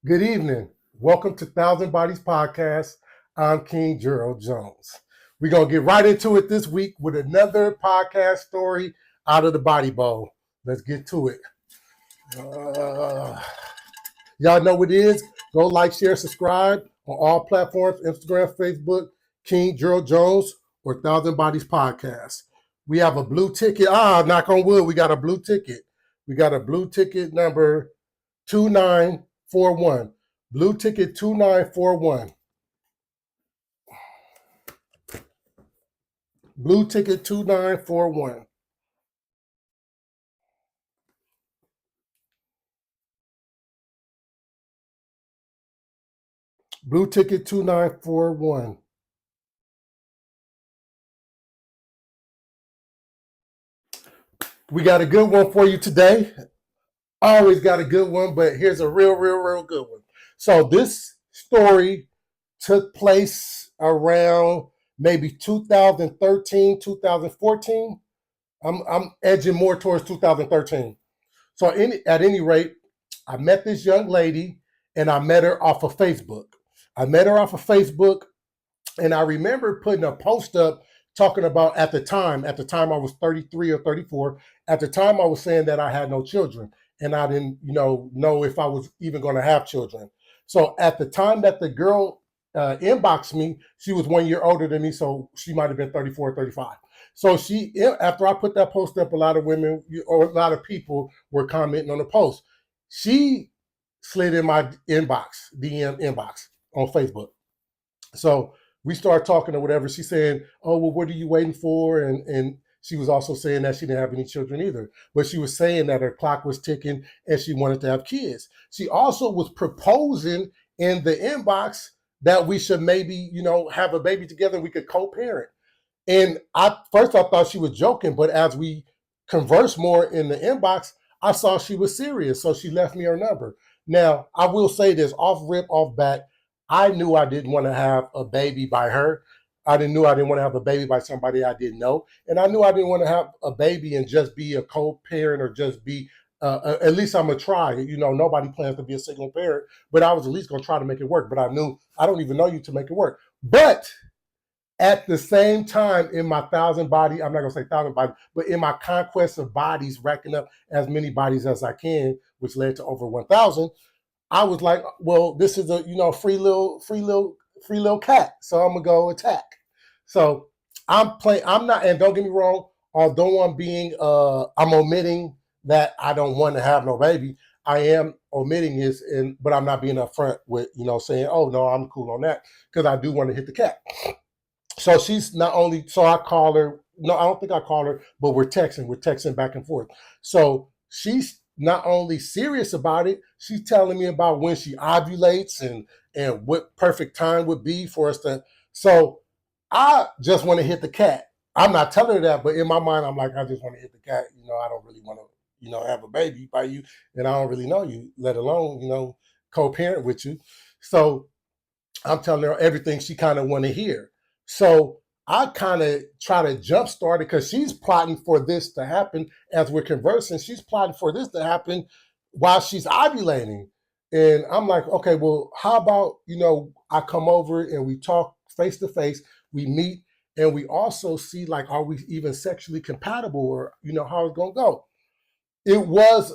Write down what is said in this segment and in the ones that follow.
Good evening. Welcome to Thousand Bodies Podcast. I'm King Gerald Jones. We're going to get right into it this week with another podcast story out of the body bowl. Let's get to it. Y'all know what it is. Go like, share, subscribe on all platforms, Instagram, Facebook, King Gerald Jones, or Thousand Bodies Podcast. We have a blue ticket. Knock on wood, we got a blue ticket. We got a blue ticket number 2941. Blue ticket 2941. Blue ticket 2941. Blue ticket 2941. We got a good one for you today. Always got a good one, but here's a real good one. So this story took place around maybe 2013, 2014. I'm edging more towards 2013. So at any rate, I met this young lady and I met her off of Facebook. And I remember putting a post up talking about at the time I was 33 or 34. At the time I was saying that I had no children and I didn't, know if I was even going to have children. So at the time that the girl inboxed me, she was 1 year older than me, so she might have been 34 or 35. So after I put that post up, a lot of women or a lot of people were commenting on the post. She slid in my inbox, DM inbox on Facebook. So we started talking or whatever. She's saying, "Oh, well, what are you waiting for?" And she was also saying that she didn't have any children either. But she was saying that her clock was ticking and she wanted to have kids. She also was proposing in the inbox that we should maybe, have a baby together and we could co-parent. And I thought she was joking, but as we conversed more in the inbox, I saw she was serious. So she left me her number. Now, I will say this off bat, I knew I didn't want to have a baby by her. I didn't want to have a baby by somebody I didn't know. And I knew I didn't want to have a baby and just be a co-parent or just be, at least I'm going to try. Nobody plans to be a single parent, but I was at least going to try to make it work. But I knew I don't even know you to make it work. But at the same time, in my I'm not going to say 1,000 bodies, but in my conquest of bodies, racking up as many bodies as I can, which led to over 1,000, I was like, well, this is a free little cat, so I'm gonna go attack. So I'm playing. I'm not, and don't get me wrong. Although I'm omitting that I don't want to have no baby. I am omitting this, but I'm not being upfront with saying, oh no, I'm cool on that because I do want to hit the cat. So she's not only. So I call her. No, I don't think I call her, but we're texting. We're texting back and forth. So she's not only serious about it, she's telling me about when she ovulates and what perfect time would be for us to. So I just want to hit the cat. I'm not telling her that, but in my mind, I'm like, I just want to hit the cat. I don't really want to, have a baby by you, and I don't really know you, let alone, co-parent with you. So I'm telling her everything she kind of want to hear. So I kind of try to jumpstart it because she's plotting for this to happen as we're conversing. She's plotting for this to happen while she's ovulating. And I'm like, okay, well, how about, I come over and we talk face to face, we meet, and we also see, like, are we even sexually compatible or, how it's going to go? It was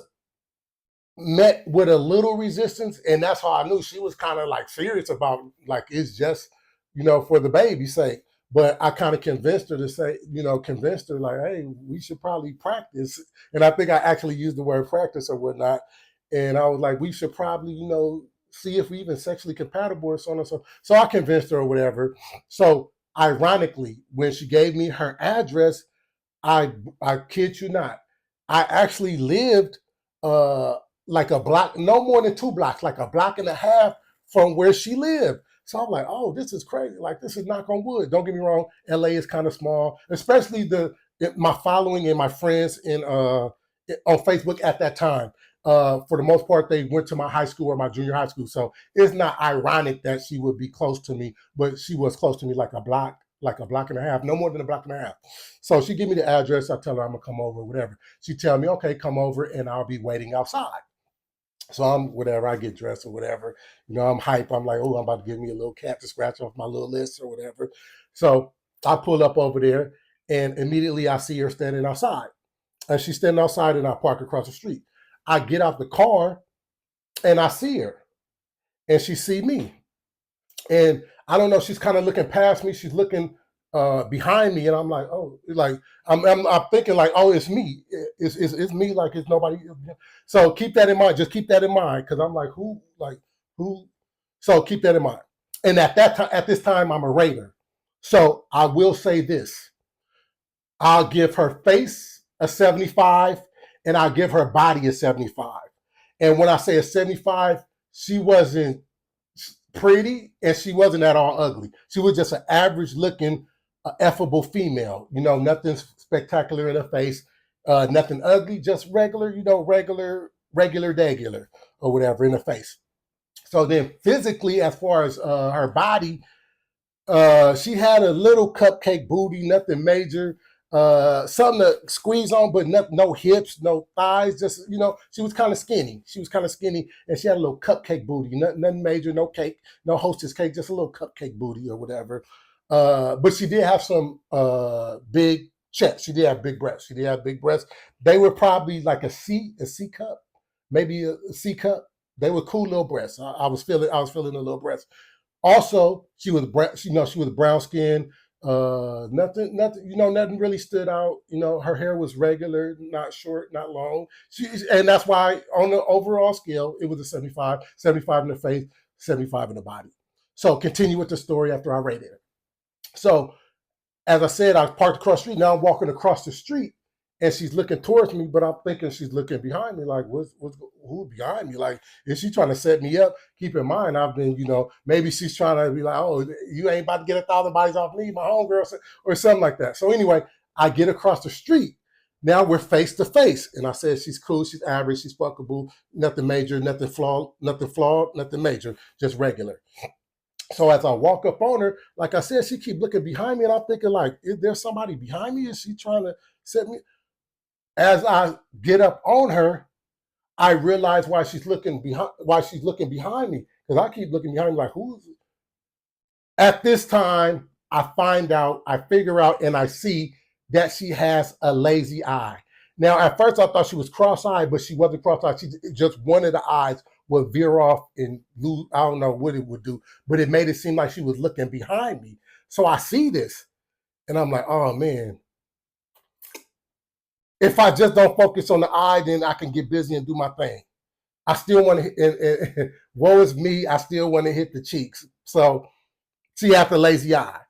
met with a little resistance, and that's how I knew she was kind of like serious about, like, it's just for the baby's sake. But I kind of convinced her like, hey, we should probably practice. And I think I actually used the word practice or whatnot. And I was like, we should probably see if we even sexually compatible or so on and so. So I convinced her or whatever. So ironically, when she gave me her address, I kid you not, I actually lived like a block, no more than 2 blocks, like a block and a half from where she lived. So I'm like, oh, this is crazy. Like, this is knock on wood. Don't get me wrong, LA is kind of small, especially my following and my friends on Facebook at that time. For the most part, they went to my high school or my junior high school. So it's not ironic that she would be close to me, but she was close to me like a block, like a block and a half, no more than a block and a half. So she give me the address. I tell her I'm gonna come over, whatever. She tell me, okay, come over, and I'll be waiting outside. So I'm whatever, I get dressed or whatever. I'm hype. I'm like, oh, I'm about to give me a little cat to scratch off my little list or whatever. So I pull up over there, and immediately I see her standing outside. And she's standing outside, and I park across the street. I get out the car, and I see her, and she see me. And I don't know, she's kind of looking past me. She's looking behind me, and I'm like, oh, like I'm thinking like, oh, it's me. It's me. Like it's nobody. So keep that in mind. Just keep that in mind, because I'm like, who? So keep that in mind. And at this time, I'm a Raider. So I will say this: I'll give her face a 75, and I'll give her body a 75. And when I say a 75, she wasn't pretty, and she wasn't at all ugly. She was just an average looking, effable female. Nothing spectacular in her face, nothing ugly, just regular, regular, regular, or whatever in her face. So then physically, as far as her body, she had a little cupcake booty, nothing major. Something to squeeze on, but no hips, no thighs. Just she was kind of skinny. She was kind of skinny, and she had a little cupcake booty. Nothing major, no cake, no hostess cake, just a little cupcake booty or whatever. But she did have some big chest. She did have big breasts. She did have big breasts. They were probably like a C cup, maybe a C cup. They were cool little breasts. I was feeling a little breast. Also, she was she was brown skin. Nothing really stood out. Her hair was regular, not short, not long. And that's why on the overall scale, it was a 75, 75 in the face, 75 in the body. So continue with the story after I rated it. So as I said, I parked across the street. Now I'm walking across the street, and she's looking towards me, but I'm thinking she's looking behind me. Like, who behind me? Like, is she trying to set me up? Keep in mind, I've been, maybe she's trying to be like, oh, you ain't about to get 1,000 bodies off me, my homegirl, or something like that. So anyway, I get across the street. Now we're face to face, and I said she's cool, she's average, she's fuckable, nothing major, nothing flawed, nothing major, just regular. So as I walk up on her, like I said, she keep looking behind me, and I'm thinking like, is there somebody behind me? Is she trying to set me? As I get up on her, I realize why she's looking behind me, because I keep looking behind me like, who's it? At this time, I figure out, and I see that she has a lazy eye. Now, at first, I thought she was cross-eyed, but she wasn't cross-eyed. She just one of the eyes would veer off and lose. I don't know what it would do, but it made it seem like she was looking behind me. So I see this, and I'm like, oh man. If I just don't focus on the eye, then I can get busy and do my thing. I still want to, woe is me, I still want to hit the cheeks. So she had the lazy eye.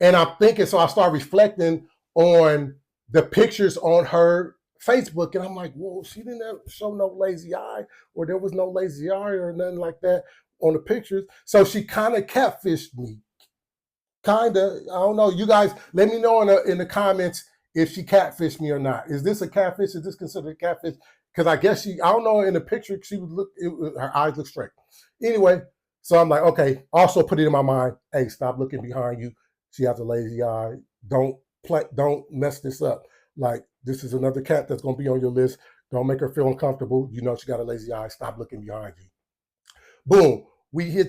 And I'm thinking, so I start reflecting on the pictures on her Facebook, and I'm like, whoa, she didn't show no lazy eye, or there was no lazy eye or nothing like that on the pictures. So she kind of catfished me. Kind of, I don't know. You guys, let me know in the comments if she catfished me or not. Is this a catfish? Is this considered a catfish? Because I guess I don't know, in the picture, she would look, her eyes look straight. Anyway, so I'm like, okay, also put it in my mind, hey, stop looking behind you. She has a lazy eye. Don't mess this up. Like, this is another cat that's going to be on your list. Don't make her feel uncomfortable. She got a lazy eye. Stop looking behind you. Boom. We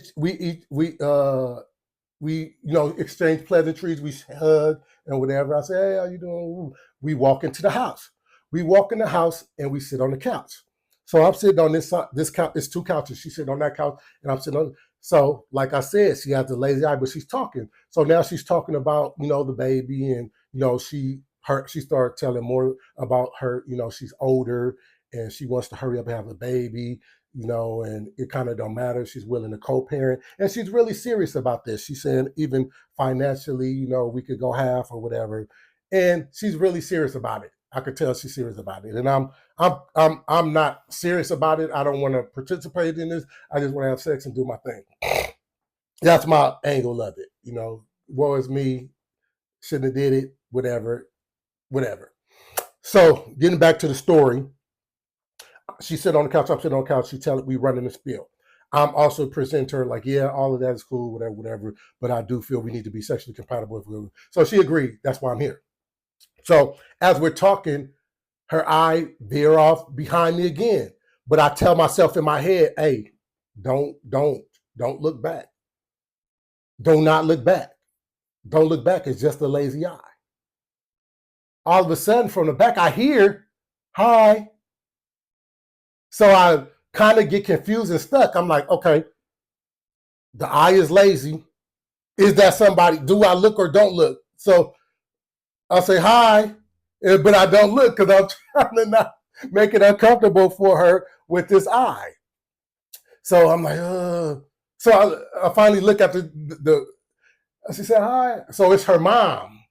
exchange pleasantries, we hug and whatever. I say, hey, how you doing? We walk into the house. We walk in the house, and we sit on the couch. So I'm sitting on this couch. It's two couches. She's sitting on that couch, and I'm sitting on. So like I said, she has a lazy eye, but she's talking. So now she's talking about, the baby, and, she started telling more about her, she's older, and she wants to hurry up and have a baby, and it kind of don't matter. She's willing to co-parent, and she's really serious about this. She's saying even financially, we could go half or whatever, and she's really serious about it. I could tell she's serious about it, and I'm not serious about it. I don't want to participate in this. I just want to have sex and do my thing. That's my angle of it. Woe is me. Shouldn't have did it. Whatever. So getting back to the story. She sit on the couch. I'm sitting on the couch. She tell it we running the spiel. I'm also presenting to her like, yeah, all of that is cool, whatever, whatever. But I do feel we need to be sexually compatible. So she agreed. That's why I'm here. So as we're talking, her eye veer off behind me again. But I tell myself in my head, hey, don't look back. Do not look back. Don't look back. It's just a lazy eye. All of a sudden, from the back, I hear, hi. So I kind of get confused and stuck. I'm like, okay, the eye is lazy. Is that somebody? Do I look or don't look? So I'll say hi, but I don't look because I'm trying to not make it uncomfortable for her with this eye. So I'm like, so I finally look at the she said hi. So it's her mom.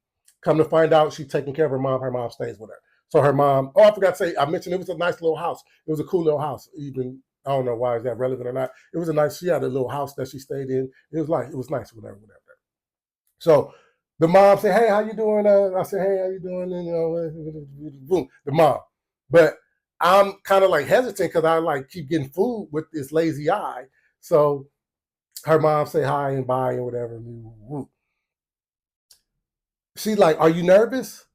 Come to find out, she's taking care of her mom. Her mom stays with her. So her mom. Oh, I forgot to say. I mentioned it was a nice little house. It was a cool little house. Even I don't know why is that relevant or not. It was a nice. She had a little house that she stayed in. It was nice. Whatever. So the mom said, "Hey, how you doing?" I said, "Hey, how you doing?" And boom, the mom. But I'm kind of like hesitant because I like keep getting food with this lazy eye. So her mom say hi and bye and whatever. She like, "Are you nervous?"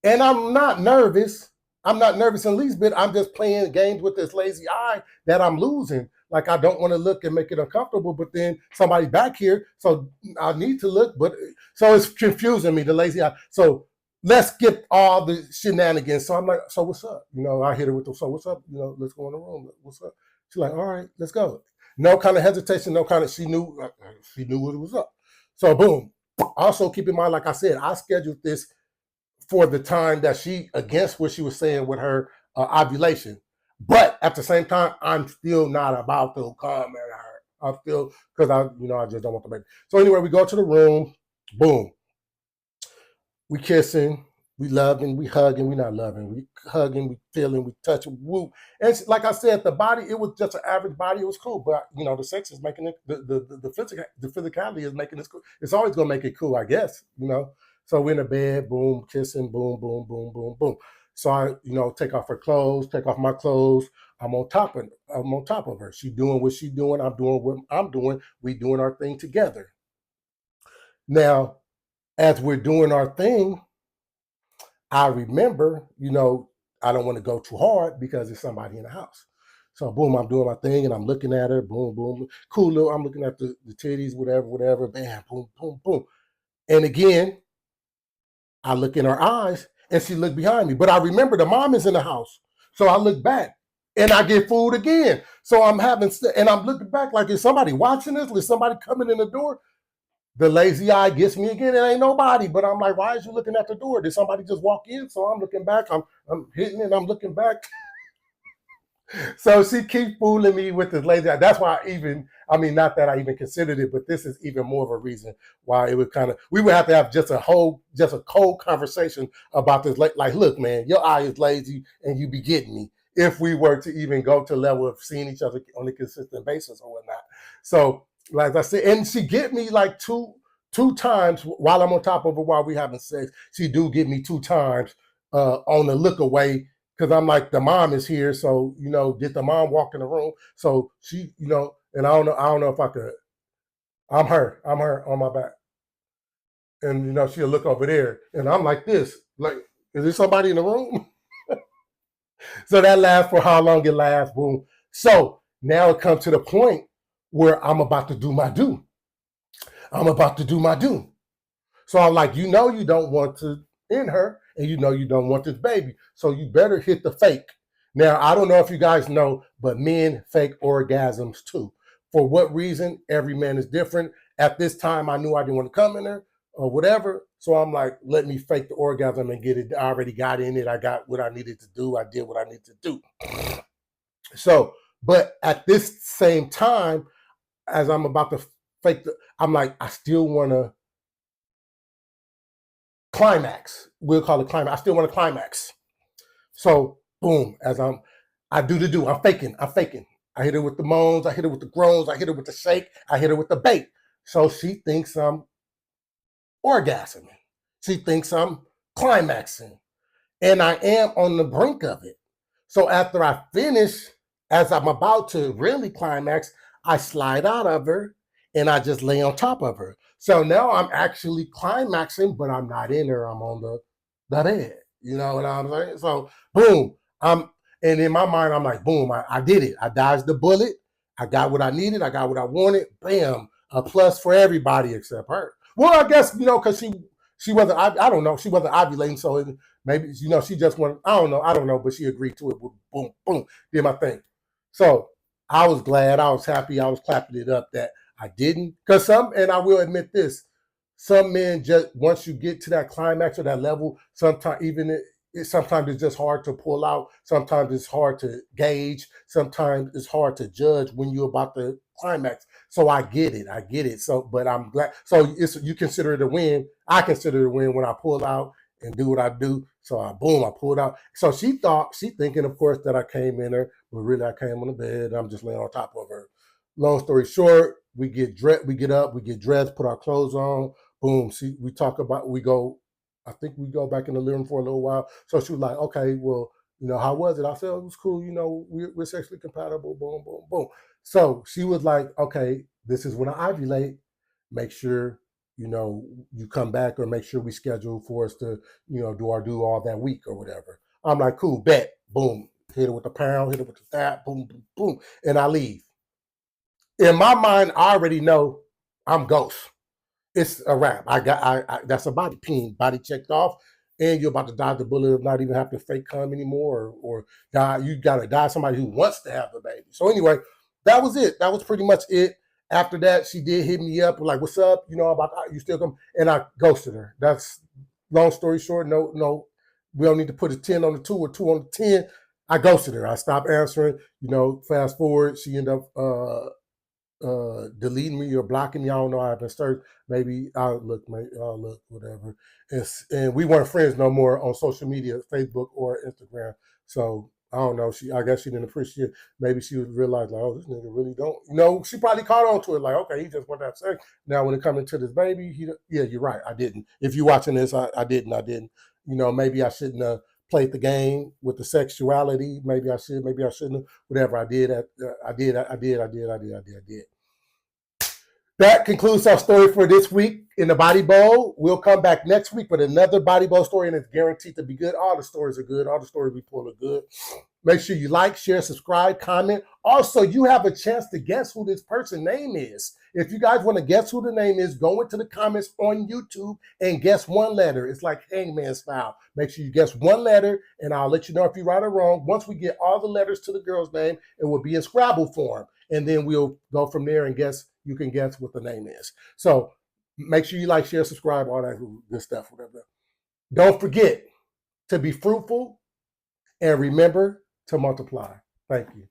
And I'm not nervous. I'm not nervous in the least bit. I'm just playing games with this lazy eye that I'm losing. Like I don't want to look and make it uncomfortable, but then somebody back here, so I need to look. But so it's confusing me, the lazy eye. So let's skip all the shenanigans. So I'm like, so what's up? I hit her with the so what's up? Let's go in the room. What's up? She's like, all right, let's go. No kind of hesitation, no kind of she knew what was up. So boom. Also keep in mind, like I said, I scheduled this for the time that she against what she was saying with her ovulation. But at the same time, I'm still not about to come at her. I'm still because I just don't want the baby. So anyway, we go to the room. Boom. We kissing. We loving. We hugging. We not loving. We hugging. We feeling. We touching. Woo. And like I said, the body, it was just an average body. It was cool, but the sex is making it. The physicality is making it cool. It's always gonna make it cool, I guess. So we're in the bed, boom, kissing, boom, boom, boom, boom, boom. So I, take off her clothes, take off my clothes. I'm on top of her. She doing what she doing. I'm doing what I'm doing. We doing our thing together. Now, as we're doing our thing, I remember, I don't want to go too hard because there's somebody in the house. So boom, I'm doing my thing and I'm looking at her, boom, boom, cool little. I'm looking at the titties, whatever, whatever, bam, boom, boom, boom. And again, I look in her eyes and she looked behind me. But I remember the mom is in the house. So I look back and I get food again. So I'm and I'm looking back like, is somebody watching this? Is somebody coming in the door? The lazy eye gets me again. It ain't nobody. But I'm like, why is you looking at the door? Did somebody just walk in? So I'm looking back. I'm hitting it. I'm looking back. So she keeps fooling me with this lazy eye. That's why not that I even considered it, but this is even more of a reason why it would we would have to have just a cold conversation about this. Like, look, man, your eye is lazy and you be getting me if we were to even go to the level of seeing each other on a consistent basis or whatnot. So, like I said, and she get me like two times while I'm on top of her while we having sex. She do get me two times on the look away because I'm like, the mom is here, so did the mom walk in the room? So she, and I don't know if I could. I'm her on my back, and she'll look over there, and I'm like this, like, is there somebody in the room? So that lasts for how long it lasts. Boom. So now it comes to the point where I'm about to do my do. I'm about to do my do. So I'm like, you don't want to end her, and you don't want this baby. So you better hit the fake. Now, I don't know if you guys know, but men fake orgasms too. For what reason? Every man is different. At this time, I knew I didn't want to come in there or whatever. So I'm like, let me fake the orgasm and get it. I already got in it. I got what I needed to do. I did what I needed to do. So, but at this same time, as I'm about to I'm like, I still want to climax. We'll call it climax. I still want to climax. So boom, I do the do. I'm faking. I hit her with the moans. I hit her with the groans. I hit her with the shake. I hit her with the bait. So she thinks I'm orgasming. She thinks I'm climaxing. And I am on the brink of it. So after I finish, as I'm about to really climax, I slide out of her and I just lay on top of her. So now I'm actually climaxing, but I'm not in her. I'm on the bed. You know what I'm saying? So boom, and in my mind, I'm like, boom, I did it. I dodged the bullet. I got what I needed. I got what I wanted. Bam, a plus for everybody except her. Well, I guess because she wasn't. I don't know. She wasn't ovulating, so maybe she just wanted. I don't know, but she agreed to it. Boom, boom, did my thing. So I was glad. I was happy. I was clapping it up that I didn't, because and I will admit this, some men just once you get to that climax or that level, sometimes even sometimes it's just hard to pull out. Sometimes it's hard to gauge. Sometimes it's hard to judge when you're about to climax. So I get it. I get it. So, but I'm glad. So you consider it a win. I consider it a win when I pull out and do what I do. So I pulled out. So she thinking, of course, that I came in her, but really I came on the bed. I'm just laying on top of her. Long story short, we get dressed, we get up, we get dressed, put our clothes on. Boom. I think we go back in the living room for a little while. So she was like, okay, well, how was it? I said, it was cool. We're sexually compatible. Boom, boom, boom. So she was like, okay, this is when I ovulate. Make sure, you come back, or make sure we schedule for us to, do all that week or whatever. I'm like, cool, bet. Boom. Hit it with the pound, hit it with the fat, boom, boom, boom. And I leave. In my mind, I already know I'm ghost. It's a wrap. That's a body checked off, and you're about to dodge the bullet of not even have to fake come anymore, or die. You gotta die somebody who wants to have a baby. So anyway, that was it. That was pretty much it. After that, she did hit me up, like, "What's up? About you still come?" And I ghosted her. That's long story short. No, no, we don't need to put a 10 on the 2 or 2 on the 10. I ghosted her. I stopped answering. Fast forward, she ended up deleting me or blocking me. I don't know. I haven't searched. Maybe I'll look, whatever. And we weren't friends no more on social media, Facebook or Instagram. So I don't know. I guess she didn't appreciate. Maybe she would realize, like, oh, this nigga really don't. She probably caught on to it. Like, okay, he just want that sex. Now when it comes to this baby, yeah, you're right. I didn't. If you're watching this, I didn't. I didn't. Maybe I shouldn't have played the game with the sexuality. Maybe I should. Maybe I shouldn't have. Whatever I did, I did. I did. That concludes our story for this week in the Body Bowl. We'll come back next week with another Body Bowl story, and it's guaranteed to be good. All the stories are good. All the stories we pull are good. Make sure you like, share, subscribe, comment. Also, you have a chance to guess who this person's name is. If you guys want to guess who the name is, go into the comments on YouTube and guess one letter. It's like Hangman style. Make sure you guess one letter, and I'll let you know if you're right or wrong. Once we get all the letters to the girl's name, it will be in Scrabble form. And then we'll go from there and you can guess what the name is. So make sure you like, share, subscribe, all that good stuff, whatever. Don't forget to be fruitful and remember to multiply. Thank you.